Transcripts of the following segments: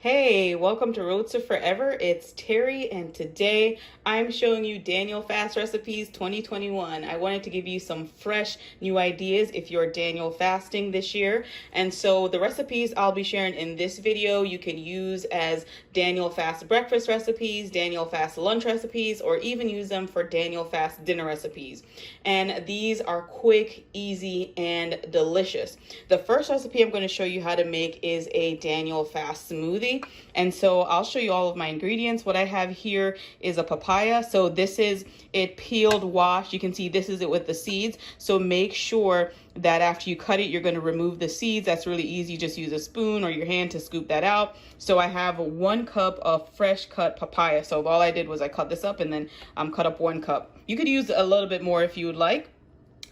Hey, welcome to Road to Forever. It's Terry, and today I'm showing you Daniel Fast Recipes 2021. I wanted to give you some fresh new ideas if you're Daniel fasting this year. And so the recipes I'll be sharing in this video, you can use as Daniel Fast breakfast recipes, Daniel Fast lunch recipes, or even use them for Daniel Fast dinner recipes. And these are quick, easy, and delicious. The first recipe I'm going to show you how to make is a Daniel Fast smoothie. And so I'll show you all of my ingredients. What I have here is a papaya. So this is it peeled, washed. You can see this is it with the seeds. So make sure that after you cut it, you're going to remove the seeds. That's really easy. Just use a spoon or your hand to scoop that out. So I have 1 cup of fresh cut papaya. So all I did was I cut this up and then cut up 1 cup. You could use a little bit more if you would like.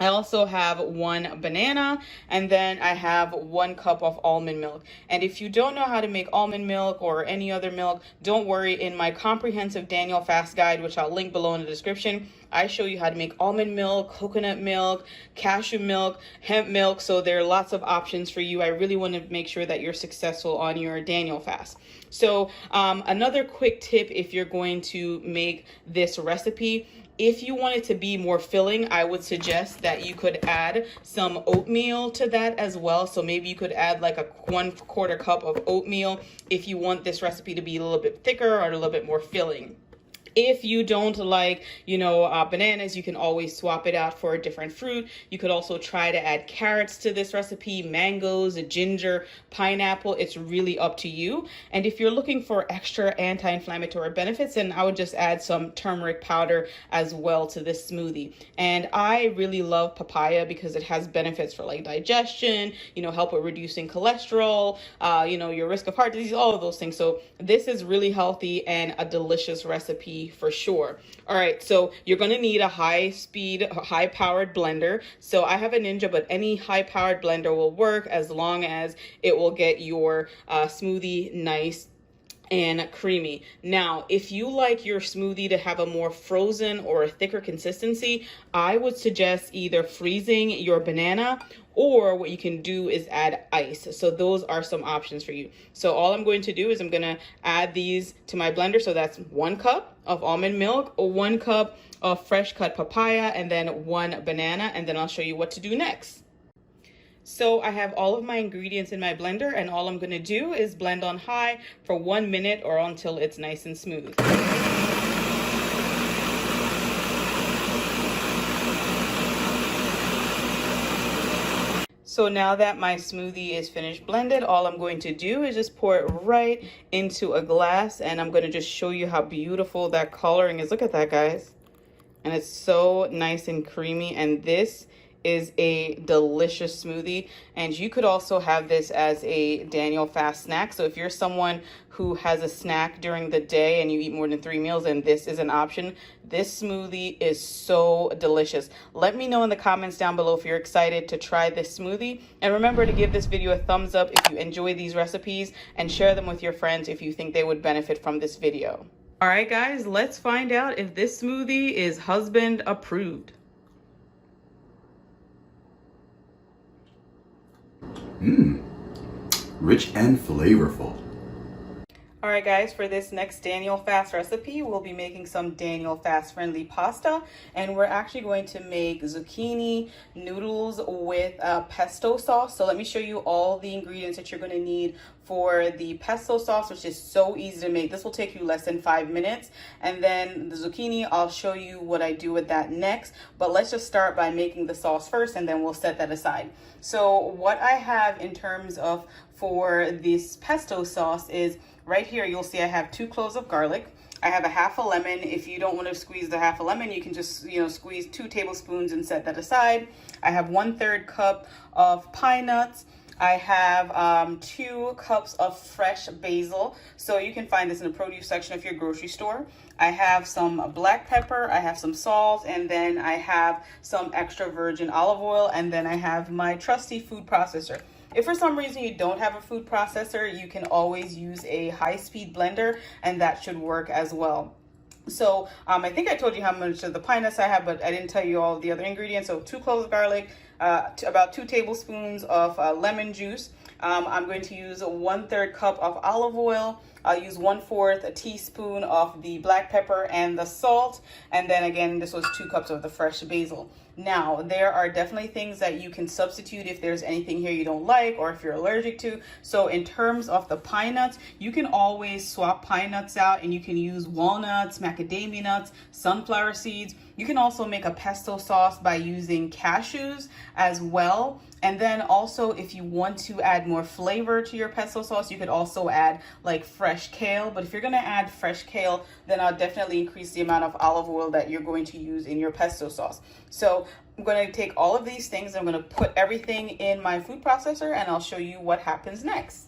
I also have 1 banana, and then I have 1 cup of almond milk. And if you don't know how to make almond milk or any other milk, don't worry. In my comprehensive Daniel Fast guide, which I'll link below in the description, I show you how to make almond milk, coconut milk, cashew milk, hemp milk. So there are lots of options for you. I really want to make sure that you're successful on your Daniel Fast. So another quick tip if you're going to make this recipe, if you want it to be more filling, I would suggest that you could add some oatmeal to that as well. So maybe you could add like a 1/4 cup of oatmeal if you want this recipe to be a little bit thicker or a little bit more filling. If you don't like, bananas, you can always swap it out for a different fruit. You could also try to add carrots to this recipe, mangoes, ginger, pineapple. It's really up to you. And if you're looking for extra anti-inflammatory benefits, then I would just add some turmeric powder as well to this smoothie. And I really love papaya because it has benefits for like digestion, help with reducing cholesterol, your risk of heart disease, all of those things. So this is really healthy and a delicious recipe for sure. All right, so you're going to need a high-powered blender. So I have a Ninja, but any high-powered blender will work as long as it will get your smoothie nice and creamy. Now, if you like your smoothie to have a more frozen or a thicker consistency, I would suggest either freezing your banana, or what you can do is add ice. So those are some options for you. So all I'm going to do is I'm going to add these to my blender. So that's 1 cup of almond milk, 1 cup of fresh cut papaya, and then 1 banana. And then I'll show you what to do next. So I have all of my ingredients in my blender, and all I'm going to do is blend on high for 1 minute or until it's nice and smooth. So now that my smoothie is finished blended, all I'm going to do is just pour it right into a glass, and I'm going to just show you how beautiful that coloring is. Look at that, guys. And it's so nice and creamy, and this is a delicious smoothie. And you could also have this as a Daniel Fast snack. So if you're someone who has a snack during the day and you eat more than 3 meals and this is an option, this smoothie is so delicious. Let me know in the comments down below if you're excited to try this smoothie. And remember to give this video a thumbs up if you enjoy these recipes, and share them with your friends if you think they would benefit from this video. All right, guys, let's find out if this smoothie is husband approved. Rich and flavorful. All right, guys, for this next Daniel Fast recipe, we'll be making some Daniel Fast friendly pasta, and we're actually going to make zucchini noodles with pesto sauce. So let me show you all the ingredients that you're going to need for the pesto sauce, which is so easy to make. This will take you less than 5 minutes. And then the zucchini, I'll show you what I do with that next. But let's just start by making the sauce first, and then we'll set that aside. So what I have in terms of for this pesto sauce is right here, you'll see I have 2 cloves of garlic. I have a half a lemon. If you don't want to squeeze the half a lemon, you can just, squeeze 2 tablespoons and set that aside. I have 1/3 cup of pine nuts. I have 2 cups of fresh basil. So you can find this in the produce section of your grocery store. I have some black pepper, I have some salt, and then I have some extra virgin olive oil, and then I have my trusty food processor. If for some reason you don't have a food processor, you can always use a high-speed blender, and that should work as well. So I think I told you how much of the pine nuts I have, but I didn't tell you all the other ingredients. So 2 cloves of garlic, about 2 tablespoons of lemon juice. I'm going to use 1/3 cup of olive oil. I'll use 1/4 teaspoon of the black pepper and the salt. And then again, this was 2 cups of the fresh basil. Now, there are definitely things that you can substitute if there's anything here you don't like or if you're allergic to. So in terms of the pine nuts, you can always swap pine nuts out and you can use walnuts, macadamia nuts, sunflower seeds. You can also make a pesto sauce by using cashews as well. And then also, if you want to add more flavor to your pesto sauce, you could also add like fresh kale. But if you're going to add fresh kale, then I'll definitely increase the amount of olive oil that you're going to use in your pesto sauce. So I'm going to take all of these things, I'm going to put everything in my food processor, and I'll show you what happens next.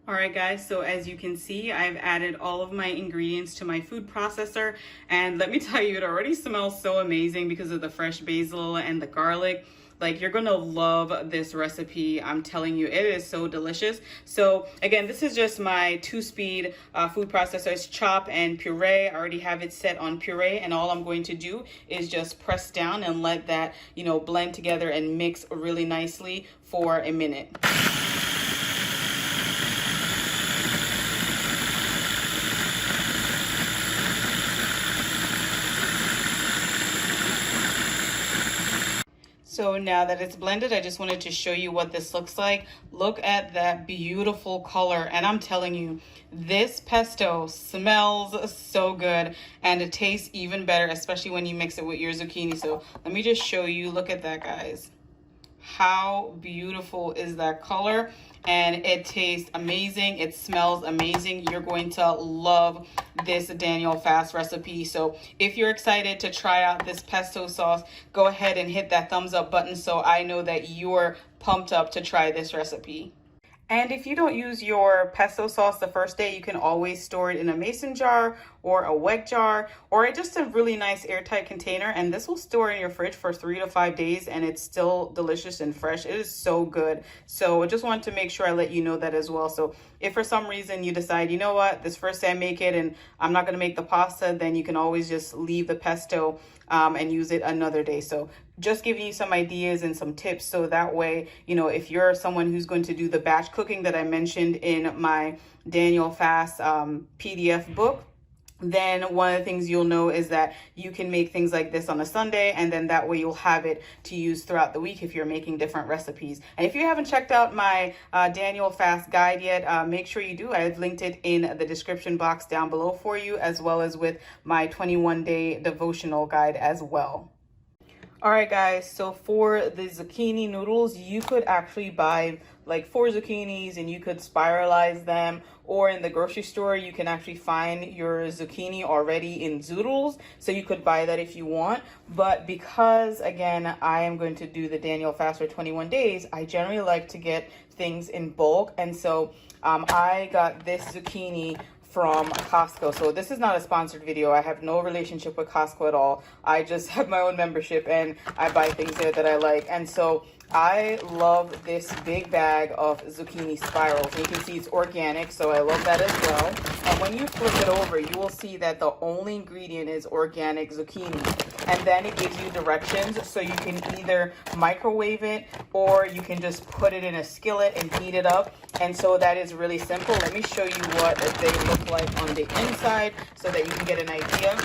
All right, guys, so as you can see, I've added all of my ingredients to my food processor, and let me tell you, it already smells so amazing because of the fresh basil and the garlic. Like, you're gonna love this recipe. I'm telling you, it is so delicious. So again, this is just my 2-speed food processor. It's chop and puree. I already have it set on puree, and all I'm going to do is just press down and let that, blend together and mix really nicely for a minute. So now that it's blended, I just wanted to show you what this looks like. Look at that beautiful color. And I'm telling you, this pesto smells so good and it tastes even better, especially when you mix it with your zucchini. So let me just show you. Look at that, guys. How beautiful is that color? And it tastes amazing. It smells amazing. You're going to love this Daniel Fast recipe. So if you're excited to try out this pesto sauce, go ahead and hit that thumbs up button so I know that you're pumped up to try this recipe. And if you don't use your pesto sauce the first day, you can always store it in a mason jar or a wet jar or just a really nice airtight container. And this will store in your fridge for 3 to 5 days and it's still delicious and fresh. It is so good. So I just wanted to make sure I let you know that as well. So if for some reason you decide, you know what, this first day I make it and I'm not going to make the pasta, then you can always just leave the pesto and use it another day. So just giving you some ideas and some tips so that way, if you're someone who's going to do the batch cooking that I mentioned in my Daniel Fast PDF book, then one of the things you'll know is that you can make things like this on a Sunday, and then that way you'll have it to use throughout the week if you're making different recipes. And if you haven't checked out my Daniel Fast guide yet, make sure you do. I've linked it in the description box down below for you, as well as with my 21-day devotional guide as well. All right, guys, so for the zucchini noodles, you could actually buy like 4 zucchinis and you could spiralize them, or in the grocery store, you can actually find your zucchini already in zoodles. So you could buy that if you want. But because, again, I am going to do the Daniel Fast for 21 days, I generally like to get things in bulk. And so I got this zucchini from Costco. So this is not a sponsored video. I have no relationship with Costco at all. I just have my own membership and I buy things there that I like. And so I love this big bag of zucchini spirals. And you can see it's organic, so I love that as well. And when you flip it over, you will see that the only ingredient is organic zucchini. And then it gives you directions, so you can either microwave it or you can just put it in a skillet and heat it up. And so that is really simple. Let me show you what they look like on the inside so that you can get an idea.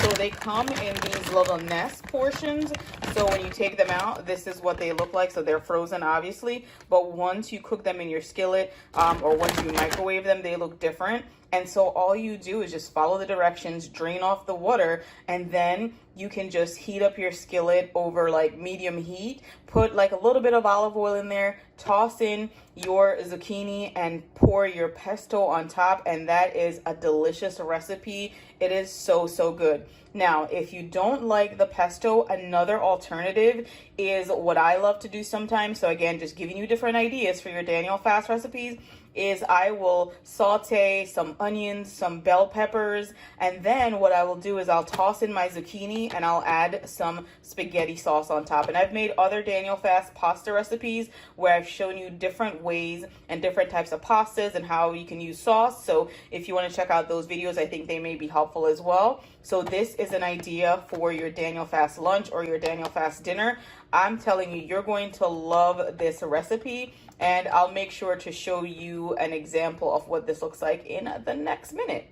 So they come in these little nest portions. So when you take them out, this is what they look like. So they're frozen, obviously. But once you cook them in your skillet or once you microwave them, they look different. And so all you do is just follow the directions, drain off the water, and then you can just heat up your skillet over like medium heat. Put like a little bit of olive oil in there, toss in your zucchini and pour your pesto on top, and that is a delicious recipe. It is so, so good. Now, if you don't like the pesto, another alternative is what I love to do sometimes. So again, just giving you different ideas for your Daniel Fast recipes is I will saute some onions, some bell peppers, and then what I will do is I'll toss in my zucchini and I'll add some spaghetti sauce on top. And I've made other Daniel Fast pasta recipes where I've shown you different ways and different types of pastas and how you can use sauce. So if you want to check out those videos, I think they may be helpful as well. So this is an idea for your Daniel Fast lunch or your Daniel Fast dinner. I'm telling you, you're going to love this recipe, and I'll make sure to show you an example of what this looks like in the next minute.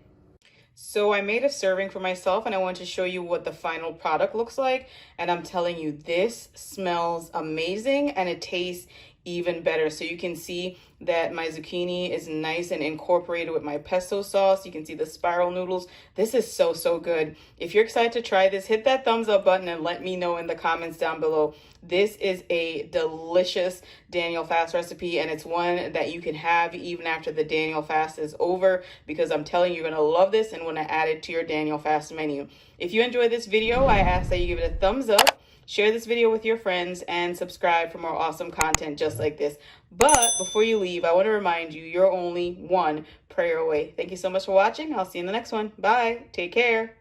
So I made a serving for myself, and I want to show you what the final product looks like. And I'm telling you, this smells amazing and it tastes even better. So you can see that my zucchini is nice and incorporated with my pesto sauce. You can see the spiral noodles. This is so, so good. If you're excited to try this, hit that thumbs up button and let me know in the comments down below. This is a delicious Daniel Fast recipe, and it's one that you can have even after the Daniel Fast is over, because I'm telling you, you're going to love this and want to add it to your Daniel Fast menu. If you enjoyed this video, I ask that you give it a thumbs up, share this video with your friends, and subscribe for more awesome content just like this. But before you leave, I want to remind you, you're only one prayer away. Thank you so much for watching. I'll see you in the next one. Bye. Take care.